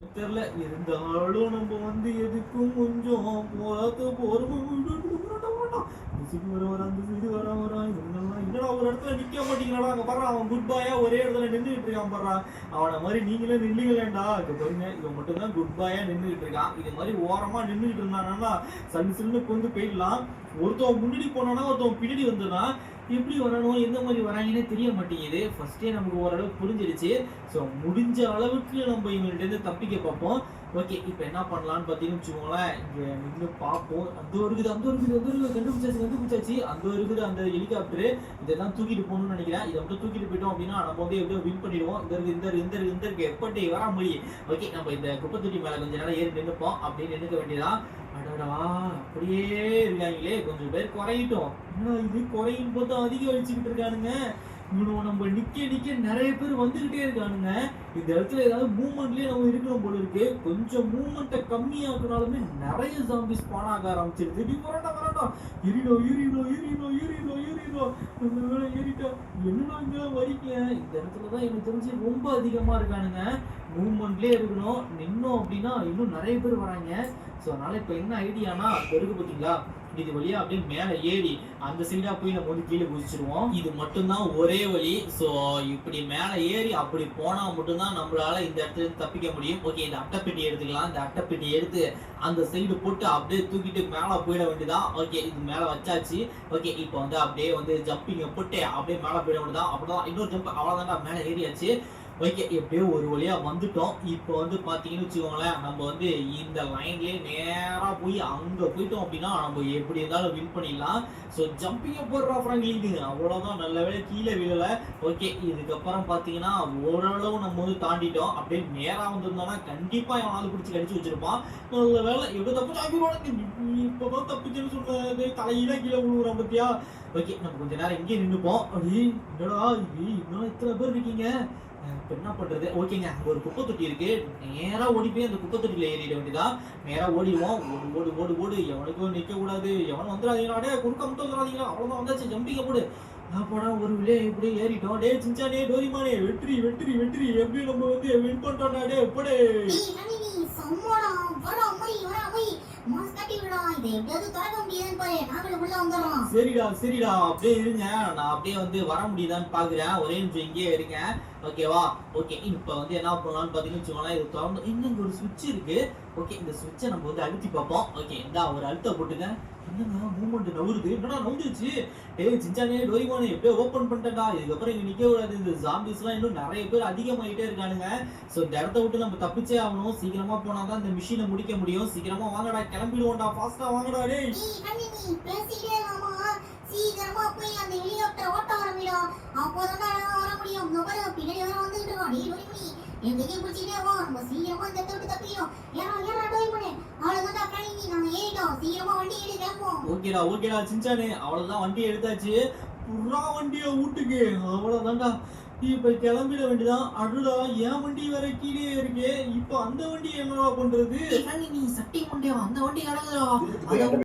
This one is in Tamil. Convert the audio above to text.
தெரியல. இருந்தாலும் நம்ம வந்து எதுக்கும் கொஞ்சம் போராத்த போறோம். இந்த சைடு வரான், அந்த சைடு வரான். இவங்கெல்லாம் என்னடா ஒரு இடத்துல நிக்க மாட்டீங்களாடா? அங்க பாரு அவன் குட் பாயா ஒரே இடத்துல நின்றுகிட்டு இருக்கான் பாரு. அவனை மாதிரி நீங்களே நில்லுங்களேண்டா. இங்க பாருங்க, இவன் மட்டும் தான் குட் பாயா நின்றுகிட்டு இருக்கான். இது மாதிரி ஓரமா நின்றுகிட்டு இருந்தானா சன்னு சில்லுக்கு வந்து போயிடலாம். ஒருத்தவன் முன்னாடி போனானா ஒருத்தவன் பின்னாடி வந்துடுறான். எப்படி வரணும், எந்த மாதிரி வராங்கன்னே தெரிய மாட்டேங்குது. ஃபர்ஸ்டே நமக்கு ஓரளவுக்கு புரிஞ்சிருச்சு. ஸோ முடிஞ்ச அளவுக்கு நம்ம இவங்கள்ட்ட தப்பிக்க பார்ப்போம். ஓகே, இப்போ என்ன பண்ணலான்னு பார்த்தீங்கன்னு வச்சுக்கோங்களேன். இங்கே நின்று பார்ப்போம். அந்த இருக்குது கண்டுபிடிச்சாச்சு. அந்த இருக்குது அந்த ஹெலிகாப்டரு. இதெல்லாம் தூக்கிட்டு போகணும்னு நினைக்கிறேன். இதை மட்டும் தூக்கிட்டு போயிட்டோம் அப்படின்னா நம்ம வந்து எப்படியோ வின் பண்ணிடுவோம். இந்த இருக்கு எப்படி வர முடியும். ஓகே, நம்ம இந்த குப்பை தொட்டி மேலே கொஞ்சம் நேரம் ஏறி நின்றுப்போம். அப்படியே நின்றுக்க வேண்டியதான். அடடா, அப்படியே இருக்காங்களே, கொஞ்சம் பேர் குறையிட்டோம். என்ன இது குறையும் போது அதிகம் அழிச்சுக்கிட்டு இருக்கானுங்க. இவனும் நம்ம நிக்க நிறைய பேர் வந்துகிட்டே இருக்கானுங்க. இந்த இடத்துல ஏதாவது மூவ்மெண்ட்லயே நம்ம இருக்கணும் போல இருக்கு. கொஞ்சம் மூவ்மெண்ட்டை கம்மியாக்குனாலுமே நிறைய ஜாம்பிஸ் ஸ்பான் ஆக ஆரம்பிச்சிருது. வரட்டா ஏறிட்டா. என்னடா இங்க வரீங்க? இந்த இடத்துலதான் எனக்கு தெரிஞ்சு ரொம்ப அதிகமா இருக்கானுங்க. மூவ்மெண்ட்லயே இருக்கணும். நின்னோம் அப்படின்னா இன்னும் நிறைய பேர் வராங்க. ஸோ அதனால இப்போ என்ன ஐடியானா, பெருக்கு பார்த்தீங்களா, இது வழியா அப்படியே மேலே ஏறி அந்த சைடா போய் நம்ம வந்து கீழே குதிச்சிருவோம். இது மட்டும்தான் ஒரே வழி. ஸோ இப்படி மேலே ஏறி அப்படி போனா மட்டும்தான் நம்மளால இந்த இடத்துல இருந்து தப்பிக்க முடியும். ஓகே, இந்த அட்டைப்பெட்டி எடுத்துக்கலாம். இந்த அட்டைப்பெட்டி எடுத்து அந்த சைடு போட்டு அப்படியே தூக்கிட்டு மேலே போயிட வேண்டியதான். ஓகே, இது மேலே வச்சாச்சு. ஓகே, இப்போ வந்து அப்படியே வந்து ஜம்பிங்கை போட்டு அப்படியே மேலே போயிட வேண்டியதான். அப்படிதான் இன்னொரு ஜம்ப், அவ்வளோதான்டா, மேலே ஏறியாச்சு. ஓகே, எப்படியோ ஒரு வழியா வந்துட்டோம். இப்போ வந்து பார்த்தீங்கன்னு வச்சுக்கோங்களேன், நம்ம வந்து இந்த லைன்லேயே நேராக போய் அங்கே போயிட்டோம் அப்படின்னா நம்ம எப்படி இருந்தாலும் வின் பண்ணிடலாம். ஸோ ஜம்பிங்கை போடுறா ஃப்ராங்க்லின், அவ்வளோதான். நல்ல வேலை கீழே விழலை. ஓகே, இதுக்கப்புறம் பார்த்தீங்கன்னா ஓரளவு நம்ம வந்து தாண்டிட்டோம். அப்படியே நேராக வந்திருந்தோம்னா கண்டிப்பாக எவனாவது பிடிச்சி கடிச்சு வச்சிருப்பான். நல்ல வேலை எவ்வளோ தப்பு இப்போதான் தப்பிச்சுன்னு சொன்னது தலையில கீழே விழுவுறான் பத்தியா. ஓகே, நம்ம கொஞ்ச நேரம் இங்கே நின்றுப்போம். அப்படி என்னடா இது, இன்னும் இத்தனை பேர் இருக்கீங்க, இப்போ என்ன பண்றது? ஓகேங்க, ஒரு குப்பை தொட்டி இருக்கு. நேரா ஓடி போய் அந்த குப்பை தொட்டியில ஏறிட வேண்டியதா. நேரா ஓடிடுவோம். ஓடு எவனுக்கும் நிக்க கூடாது. எவனும் வந்துடாதீங்களா, டே குறுக்க மட்டும் வந்துடாதீங்களா. அவ்வளவுதான், வந்தாச்சு. ஜம்பிங்க போடு. போடா, ஒரு விலையே இப்படி ஏறிட்டோம். டே சின்சானே, டோரிமானே, வெற்றி எப்படி நம்ம வந்து வின் பண்ணிட்டோம்டா. டே போடு. சரிடா, அப்படியே இருங்க. நான் அப்படியே வந்து வர முடியுதான்னு பாக்குறேன். ஒரே நிமிஷம் இங்கே இருங்க. ஓகேவா? ஓகே, இப்போ வந்து என்ன பண்ணலாம்னு பாத்தீங்கன்னு வச்சுக்கோங்களேன். இது திறந்து இங்க ஒரு சுவிட்ச் இருக்கு. ஓகே, இந்த சுவிட்சை நம்ம வந்து அழுத்தி பார்ப்போம். ஓகே, இந்த ஒரு அழுத்த போட்டுங்க. என்னங்க மூவ்மெண்ட் நவுறுது? என்னடா நவுந்துச்சு? டேய் சின்சானே, டோரிமானே, எப்படியோ ஓப்பன் பண்ணிட்டேன்டா. இதுக்கப்புறம் இங்க நிக்க கூடாது. இந்த ஜாம்பிஸ்லாம் இன்னும் நிறைய பேர் அதிகமாயிட்டே இருக்கானுங்க. ஸோ இந்த இடத்த விட்டு நம்ம தப்பிச்சே ஆகணும். சீக்கிரமா போனாதான் இந்த மிஷினை முடிக்க முடியும். சீக்கிரமா வாங்கடா, கிளம்பிடுவோம்டா. ஃபாஸ்டா வாங்கடா. டேய் சீக்கிரமா போய் அந்த ஹெலிகாப்டர் ஓட்ட ஆரம்பிடும். அப்போதான் வர முடியும். பின்னாடி வர வந்துட்டு இருக்கோம். நீ வரி எங்கேயும் பிடிச்சிட்டே வா. நம்ம சீக்கிரமா இந்த இடத்த விட்டு தப்பிடும். ஏறா டோய் பண்ணு. அவ்வளவுதான் ஃப்ரெண்ட், நாங்க ஏறிட்டோம். சீக்கிரமா வண்டி எடுத்து கிளம்புவோம். ஓகேடா சின்சானே, அவ்வளவுதான், வண்டி எடுத்தாச்சு. புறா வண்டியை வீட்டுக்கு, அவ்வளவுதான்டா. இப்ப கிளம்பிட வேண்டியதான். அடுடா, என் வண்டி வேற கீழே இருக்கு. இப்ப அந்த வண்டி என்னடா பண்றது? நீ சட்டி வண்டியா, அந்த வண்டி கிடக்குதா?